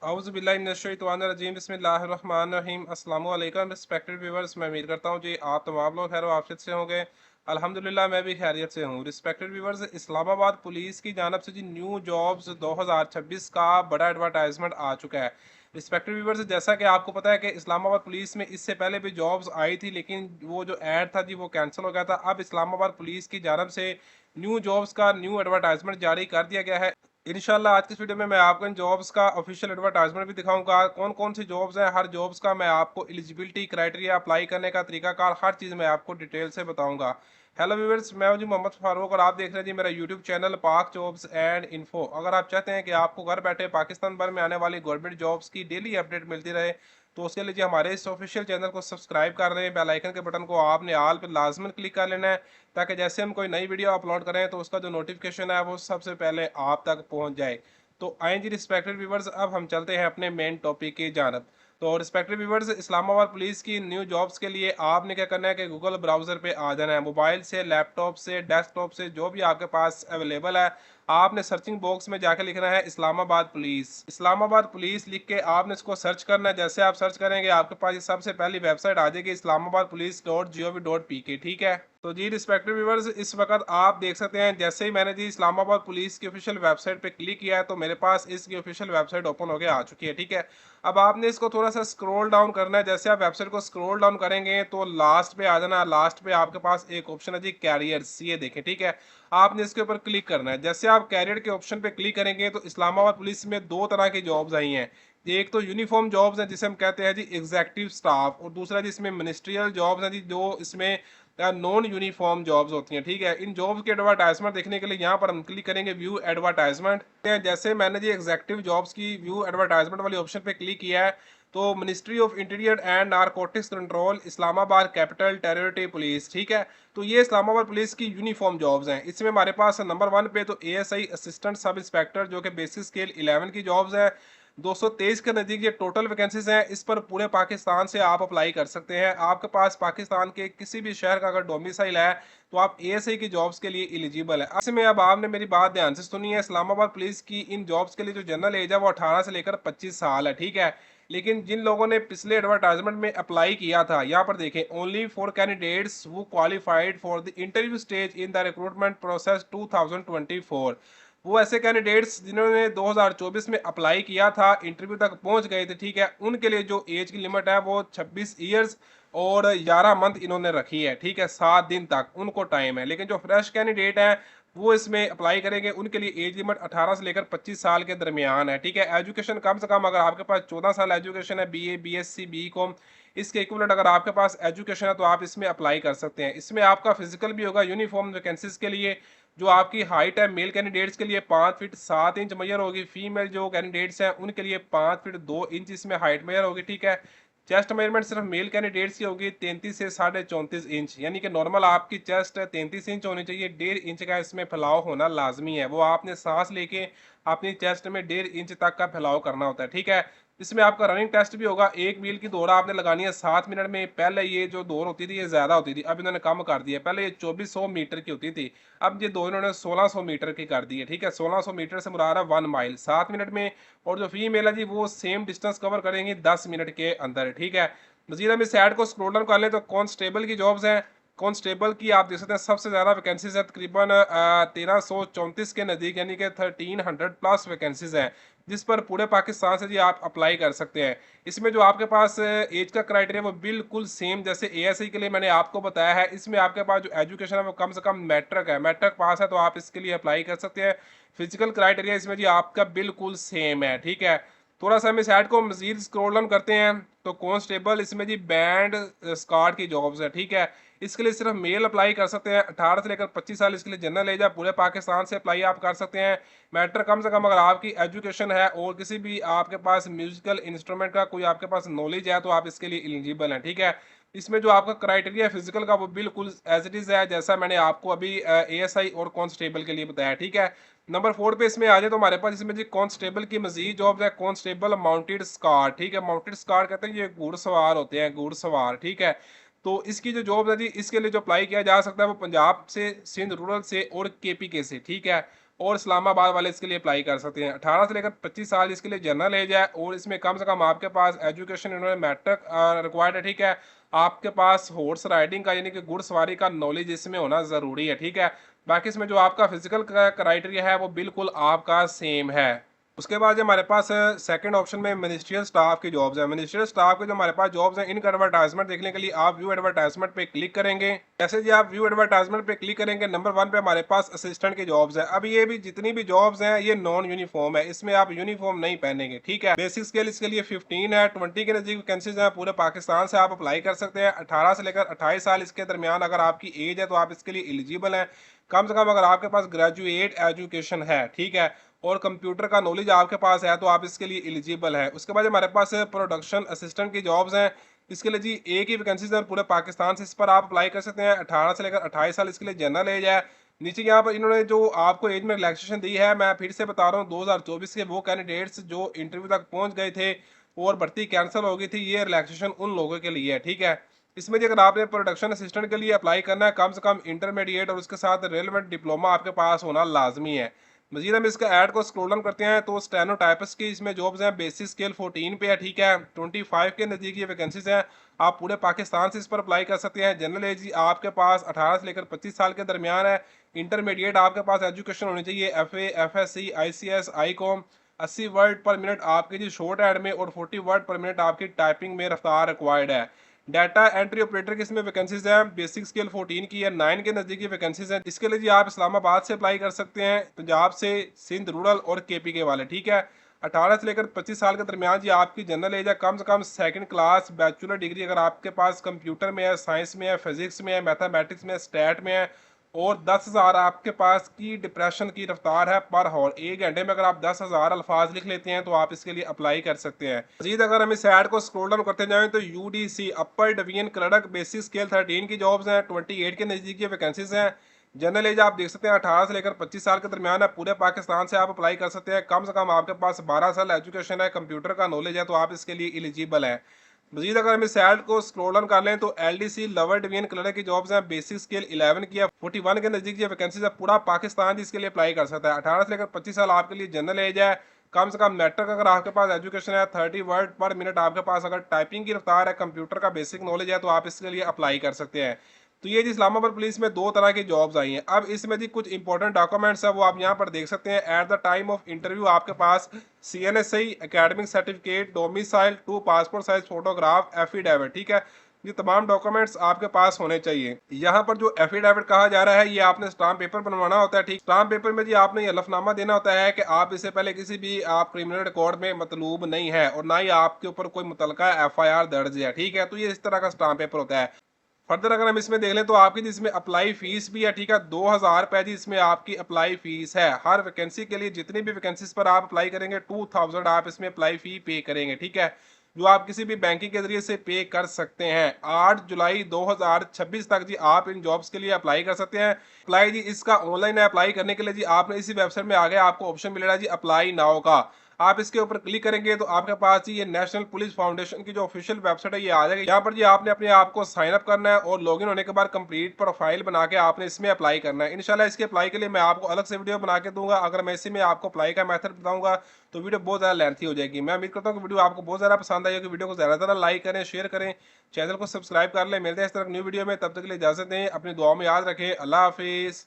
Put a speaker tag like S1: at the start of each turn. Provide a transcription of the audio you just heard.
S1: औज़ुबिल्लाहिमिनश्शैतानिर्रजीम बिस्मिल्लाहिर्रहमानिर्रहीम अस्सलाम वालेकुम रिस्पेक्टेड व्यूअर्स। मैं उम्मीद करता हूँ जी आप तमाम लोग खैर आफियत से होंगे। अल्हम्दुलिल्लाह मैं भी खैरियत से हूँ। रिस्पेक्टेड व्यूअर्स, इस्लामाबाद पुलिस की जानब से जी न्यू जॉब्स 2026 का बड़ा एडवर्टाइजमेंट आ चुका है। रिस्पेक्टेड व्यूअर्स, जैसा कि आपको पता है कि इस्लामाबाद पुलिस में इससे पहले भी जॉब्स आई थी, लेकिन वो जो ऐड था जी वो कैंसिल हो गया था। अब इस्लामाबाद पुलिस की जानब से न्यू जॉब्स का न्यू एडवर्टाइजमेंट जारी कर दिया गया है। इंशाल्लाह आज की इस वीडियो में मैं आपको इन जॉब्स का ऑफिशियल एडवर्टाइजमेंट भी दिखाऊंगा। कौन कौन सी जॉब्स हैं, हर जॉब्स का मैं आपको एलिजिबिलिटी क्राइटेरिया, अप्लाई करने का तरीकाकार, हर चीज़ मैं आपको डिटेल से बताऊंगा। हेलो व्यूअर्स, मैं हूं जी मोहम्मद फारूक और आप देख रहे हैं जी मेरा यूट्यूब चैनल पाक जॉब्स एंड इन्फो। अगर आप चाहते हैं कि आपको घर बैठे पाकिस्तान भर में आने वाली गवर्नमेंट जॉब्स की डेली अपडेट मिलती रहे, तो उसके लिए जी हमारे इस ऑफिशियल चैनल को सब्सक्राइब कर रहे हैं। बेल आइकन के बटन को आपने आल पर लाजमन क्लिक कर लेना है, ताकि जैसे हम कोई नई वीडियो अपलोड करें तो उसका जो नोटिफिकेशन है वो सबसे पहले आप तक पहुंच जाए। तो आए जी रिस्पेक्टेड व्यूवर्स, अब हम चलते हैं अपने मेन टॉपिक की जानब। तो रिस्पेक्टेड व्यूवर्स, इस्लामाबाद पुलिस की न्यू जॉब्स के लिए आपने क्या करना है कि गूगल ब्राउज़र पे आ जाना है। मोबाइल से, लैपटॉप से, डेस्कटॉप से, जो भी आपके पास अवेलेबल है, आपने सर्चिंग बॉक्स में जाकर लिखना है इस्लामाबाद पुलिस। इस्लामाबाद पुलिस लिख के आपने इसको सर्च करना है। जैसे आप सर्च करेंगे आपके पास ये सबसे पहली वेबसाइट आ जाएगी islamabadpolice.gov.pk। ठीक है, तो जी रिस्पेक्टिव व्यूअर्स, इस वक्त आप देख सकते हैं जैसे ही मैंने जी इस्लामाबाद पुलिस की ऑफिशियल वेबसाइट पे क्लिक किया है तो मेरे पास इसकी ऑफिशियल वेबसाइट ओपन होकर आ चुकी है। ठीक है, अब आपने इसको थोड़ा सा स्क्रॉल डाउन करना है। जैसे आप वेबसाइट को स्क्रॉल डाउन करेंगे तो लास्ट पे आ जाना। लास्ट पे आपके पास एक ऑप्शन है जी कैरियर्स, ये देखें। ठीक है, आपने इसके ऊपर क्लिक करना है। जैसे आप कैरियर के ऑप्शन पे क्लिक करेंगे तो इस्लामाबाद पुलिस में दो तरह की जॉब्स आई हैं। एक तो यूनिफॉर्म जॉब्स हैं जिसे हम कहते हैं जी एग्जेक्टिव स्टाफ, और दूसरा जी इसमें मिनिस्ट्रियल जॉब्स हैं जी, जो इसमें नॉन यूनिफॉर्म जॉब्स होती हैं। ठीक है, इन जॉब्स के एडवर्टाइजमेंट देखने के लिए यहाँ पर हम क्लिक करेंगे व्यू एडवर्टाइजमेंट। जैसे मैंने जी एग्जेक्टिव जॉब्स की व्यू एडवर्टाइजमेंट वाली ऑप्शन पे क्लिक किया है तो ministry of interior and narcotics control, Islamabad capital territory police. ठीक है, तो ये इस्लामाबाद पुलिस की यूनिफॉर्म जॉब्स हैं। इसमें हमारे पास नंबर 1 पे तो एएसआई असिस्टेंट सब इंस्पेक्टर, जो कि बेसिक स्केल 11 की जॉब्स है। 223 के नज़दीक ये टोटल वैकेंसीज हैं। इस पर पूरे पाकिस्तान से आप अप्लाई कर सकते हैं। आपके पास पाकिस्तान के किसी भी शहर का अगर डोमिसाइल है तो आप एएसआई की जॉब्स के लिए एलिजिबल है। इसमें अब आपने मेरी बात ध्यान से सुनी है। इस्लामाबाद पुलिस की इन जॉब्स के लिए जो जनरल एज है वो 18 से लेकर 25 साल है। ठीक है, लेकिन जिन लोगों ने पिछले एडवर्टाइजमेंट में अप्लाई किया था, यहाँ पर देखें, only for candidates who qualified for the interview stage in the recruitment process 2024। वो ऐसे कैंडिडेट्स जिन्होंने 2024 में अप्लाई किया था, इंटरव्यू तक पहुंच गए थे। ठीक है, उनके लिए जो एज की लिमिट है वो 26 ईयर्स और 11 मंथ इन्होंने रखी है। ठीक है, 7 दिन तक उनको टाइम है। लेकिन जो फ्रेश कैंडिडेट है वो इसमें अप्लाई करेंगे, उनके लिए एज लिमिट 18 से लेकर 25 साल के दरमियान है। ठीक है, एजुकेशन कम से कम अगर आपके पास 14 साल एजुकेशन है, बीए, बीएससी, बीकॉम, इसके इक्विवेलेंट अगर आपके पास एजुकेशन है तो आप इसमें अप्लाई कर सकते हैं। इसमें आपका फिजिकल भी होगा यूनिफॉर्म वैकेंसीज के लिए। जो आपकी हाइट है मेल कैंडिडेट्स के लिए 5 फीट 7 इंच मैयर होगी। फीमेल जो कैंडिडेट्स हैं उनके लिए 5 फीट 2 इंच इसमें हाइट मैयर होगी। ठीक है, चेस्ट मेजरमेंट सिर्फ मेल कैंडिडेट्स की होगी 33 से 34.5 इंच, यानी कि नॉर्मल आपकी चेस्ट 33 इंच होनी चाहिए। 1.5 इंच का इसमें फैलाव होना लाजमी है। वो आपने सांस लेके अपनी चेस्ट में 1.5 इंच तक का फैलाव करना होता है। ठीक है, इसमें आपका रनिंग टेस्ट भी होगा। 1 मील की दौड़ आपने लगानी है 7 मिनट में। पहले ये जो दौड़ होती थी ये ज्यादा होती थी, अब इन्होंने कम कर दिया। पहले ये 2400 मीटर की होती थी, अब ये दो इन्होंने 1600 मीटर की कर दी है। ठीक है, 1600 मीटर से मुराद है 1 माइल 7 मिनट में। और जो फीमेल है जी वो सेम डिस्टेंस कवर करेंगी 10 मिनट के अंदर। ठीक है, मजीद हम इस ऐड को स्क्रॉल डाउन कर लें तो कांस्टेबल की जॉब्स हैं। कांस्टेबल की आप देख सकते हैं सबसे ज़्यादा वैकेंसीज है, तकरीबन 1334 के नज़दीक, यानी कि 1300 प्लस वैकेंसीज हैं, जिस पर पूरे पाकिस्तान से जी आप अप्लाई कर सकते हैं। इसमें जो आपके पास एज का क्राइटेरिया वो बिल्कुल सेम जैसे एएसआई के लिए मैंने आपको बताया है। इसमें आपके पास जो एजुकेशन है वो कम से कम मैट्रिक है, मैट्रिक पास है तो आप इसके लिए अप्लाई कर सकते हैं। फिजिकल क्राइटेरिया इसमें जी आपका बिल्कुल सेम है। ठीक है, थोड़ा सा हम इस ऐड को मजीद स्क्रॉल डाउन करते हैं तो कांस्टेबल इसमें जी बैंड स्क्वाड की जॉब्स है। ठीक है, इसके लिए सिर्फ मेल अप्लाई कर सकते हैं 18 से लेकर 25 साल। इसके लिए जनरल एज है, पूरे पाकिस्तान से अप्लाई आप कर सकते हैं। मैटर कम से कम अगर आपकी एजुकेशन है और किसी भी आपके पास म्यूजिकल इंस्ट्रूमेंट का कोई आपके पास नॉलेज है तो आप इसके लिए एलिजिबल हैं। ठीक है, इसमें जो आपका क्राइटेरिया फिजिकल का वो बिल्कुल एज इट इज़ है जैसा मैंने आपको अभी एएसआई और कांस्टेबल के लिए बताया। ठीक है, नंबर 4 पे इसमें आ जाए तो हमारे पास इसमें जी कांस्टेबल की मजीद जॉब है, कांस्टेबल माउंटेड स्क्वाड। ठीक है, माउंटेड स्क्वाड कहते हैं ये घुड़सवार होते हैं, घुड़सवार। ठीक है, तो इसकी जो जॉब है जी इसके लिए जो अप्लाई किया जा सकता है वो पंजाब से, सिंध रूरल से और केपीके से। ठीक है, और इस्लामाबाद वाले इसके लिए अप्लाई कर सकते हैं। 18 से लेकर 25 साल इसके लिए जनरल एज है और इसमें कम से कम आपके पास एजुकेशन इन्होंने मैट्रिक रिक्वायर्ड है, ठीक है। आपके पास हॉर्स राइडिंग का यानी कि घुड़सवारी का नॉलेज इसमें होना ज़रूरी है, ठीक है। बाकी इसमें जो आपका फिजिकल क्राइटेरिया है वो बिल्कुल आपका सेम है। उसके बाद जो हमारे पास सेकंड ऑप्शन में मिनिस्ट्रियल स्टाफ की जॉब्स हैं। मिनिस्ट्रियल स्टाफ के जो हमारे पास जॉब्स हैं, इनका एडवर्टाइजमेंट देखने के लिए आप व्यू एडवर्टाइजमेंट पे क्लिक करेंगे। जैसे जी आप व्यू एडवर्टाइजमेंट पे क्लिक करेंगे, नंबर 1 पे हमारे पास असिस्टेंट की जॉब्स है। अब ये भी जितनी भी जॉब्स हैं ये नॉन यूनिफॉर्म है, इसमें आप यूनिफॉर्म नहीं पहनेंगे, ठीक है। बेसिक स्केल इसके लिए 15 है। 20 के नजदीक वैकेंसीज हैं पूरे पाकिस्तान से, आप अप्लाई कर सकते हैं। 18 से लेकर 28 साल इसके दरमियान अगर आपकी एज है तो आप इसके लिए एलिजिबल हैं। कम से कम अगर आपके पास ग्रेजुएट एजुकेशन है, ठीक है, और कंप्यूटर का नॉलेज आपके पास है तो आप इसके लिए एलिजिबल है। उसके बाद हमारे पास प्रोडक्शन असिस्टेंट की जॉब्स हैं। इसके लिए जी एक ही वैकेंसीज है पूरे पाकिस्तान से, इस पर आप अप्लाई कर सकते हैं। 18 से लेकर 28 साल इसके लिए जनरल एज है। नीचे यहाँ पर इन्होंने जो आपको एज में रिलैक्सेशन दी है, मैं फिर से बता रहा हूँ, 2024 के वो कैंडिडेट्स जो इंटरव्यू तक पहुँच गए थे और भर्ती कैंसिल हो गई थी, ये रिलैक्सेशन उन लोगों के लिए है, ठीक है। इसमें जी अगर आपने प्रोडक्शन असिस्टेंट के लिए अप्लाई करना है, कम से कम इंटरमीडिएट और उसके साथ रेलिवेंट डिप्लोमा आपके पास होना लाजमी है। मजीद हम इसका ऐड को स्क्रॉल डाउन करते हैं तो स्टेनोटाइपिस्ट की इसमें जॉब्स हैं। बेसिक स्केल 14 पे है, ठीक है। 25 के नज़दीक ये वैकेंसीज हैं। आप पूरे पाकिस्तान से इस पर अप्लाई कर सकते हैं। जनरल एज आपके पास 18 से लेकर 25 साल के दरमियान है। इंटरमीडिएट आपके पास एजुकेशन होनी चाहिए, FA FSc ICS ICOM। 80 word पर मिनट आपकी जी शॉर्ट हैंड में और 40 वर्ड पर मिनट आपकी टाइपिंग में रफ्तार रिक्वायर्ड है। डाटा एंट्री ऑपरेटर की इसमें वैकेंसीज है। बेसिक स्केल 14 की है। 9 के नज़दीक वैकेंसीज है। इसके लिए जी आप इस्लामाबाद से अप्लाई कर सकते हैं, पंजाब से, सिंध रूरल और KP के वाले, ठीक है। 18 से लेकर 25 साल के दरमियान जी आपकी जनरल एज है। कम से कम सेकंड क्लास बैचलर डिग्री अगर आपके पास कंप्यूटर में है, साइंस में है, फिजिक्स में है, मैथमेटिक्स में है, स्टैट में है, और 10,000 आपके पास की डिप्रेशन की रफ्तार है पर हॉर। एक घंटे में अगर आप 10,000 अल्फाज लिख लेते हैं तो आप इसके लिए अप्लाई कर सकते हैं। मजीद अगर हम इस ऐड को स्क्रॉल डाउन करते जाएं तो UDC upper division clerk basic scale 13 की जॉब्स हैं। 28 के नज़दीक ये वैकेंसीज हैं। जनरल एज आप देख सकते हैं 18 से लेकर 25 साल के दरमियान है। पूरे पाकिस्तान से आप अप्लाई कर सकते हैं। कम से कम आपके पास 12 साल एजुकेशन है, कंप्यूटर का नॉलेज है, तो आप इसके लिए एलिजिबल है। मजीद अगर हम इस ऐड को स्क्रॉल डाउन कर लें तो LDC लोअर डिवीजन क्लर्क की जॉब्स हैं। बेसिक स्केल 11 की है। 41 के नज़दीक ये वैकेंसीज है। पूरा पाकिस्तान इसके लिए अप्लाई कर सकता है। 18 से लेकर 25 साल आपके लिए जनरल एज है। कम से कम मैट्रिक अगर आपके पास एजुकेशन है, 30 वर्ड पर मिनट आपके पास अगर टाइपिंग की रफ्तार है, कंप्यूटर का बेसिक नॉलेज है, तो आप इसके लिए अप्लाई कर सकते हैं। तो ये जी इस्लामाबाद पुलिस में 2 तरह की जॉब्स आई हैं। अब इसमें जी कुछ इंपॉर्टेंट डॉक्यूमेंट्स है वो आप यहाँ पर देख सकते हैं। At the time of interview आपके पास CNSI academic certificate, domicile, 2 passport size photograph, affidavit, ठीक है। ये तमाम डॉक्यूमेंट्स आपके पास होने चाहिए। यहाँ पर जो एफिडेविट कहा जा रहा है ये आपने स्टाम्प पेपर बनवाना होता है, ठीक। स्टाम्प पेपर में जी आपने ये हलफनामा देना होता है कि आप इससे पहले किसी भी आप क्रिमिनल रिकॉर्ड में मतलूब नहीं है और ना ही आपके ऊपर कोई मुतलका FIR दर्ज है, ठीक है। तो ये इस तरह का स्टाम्प पेपर होता है। फर्दर अगर हम इसमें देख लें तो आपकी जिसमें अप्लाई फीस भी है, ठीक है। 2,000 रुपये जी इसमें आपकी अप्लाई फीस है। हर वैकेंसी के लिए जितनी भी वैकेंसीज पर आप अप्लाई करेंगे 2,000 आप इसमें अप्लाई फी पे करेंगे, ठीक है, जो आप किसी भी बैंकिंग के जरिए से पे कर सकते हैं। 8 जुलाई 2026 तक जी आप इन जॉब्स के लिए अप्लाई कर सकते हैं। अप्लाई जी इसका ऑनलाइन है। अप्लाई करने के लिए जी आपने इसी वेबसाइट में आगे आपको ऑप्शन मिलेगा जी अप्लाई नाउ का। आप इसके ऊपर क्लिक करेंगे तो आपके पास ये नेशनल पुलिस फाउंडेशन की जो ऑफिशियल वेबसाइट है ये आ जाएगी। यहाँ पर जी आपने अपने आप को साइन अप करना है और लॉगिन होने के बाद कंप्लीट प्रोफाइल बना के आपने इसमें अप्लाई करना है। इंशाल्लाह इसके अप्लाई के लिए मैं आपको अलग से वीडियो बना के दूंगा। अगर मैं इसी में आपको अप्लाई का मेथड बताऊंगा तो वीडियो बहुत ज़्यादा लेंथी हो जाएगी। मैं उम्मीद करता हूँ कि वीडियो आपको बहुत ज़्यादा पसंद आएगी। वीडियो को ज़्यादा ज़्यादा लाइक करें, शेयर करें, चैनल को सब्सक्राइब कर लें। मिलते हैं इस तरह न्यू वीडियो में, तब तक के लिए इजाज़त दें। अपनी दुआ में याद रखें। अल्लाह हाफिज़।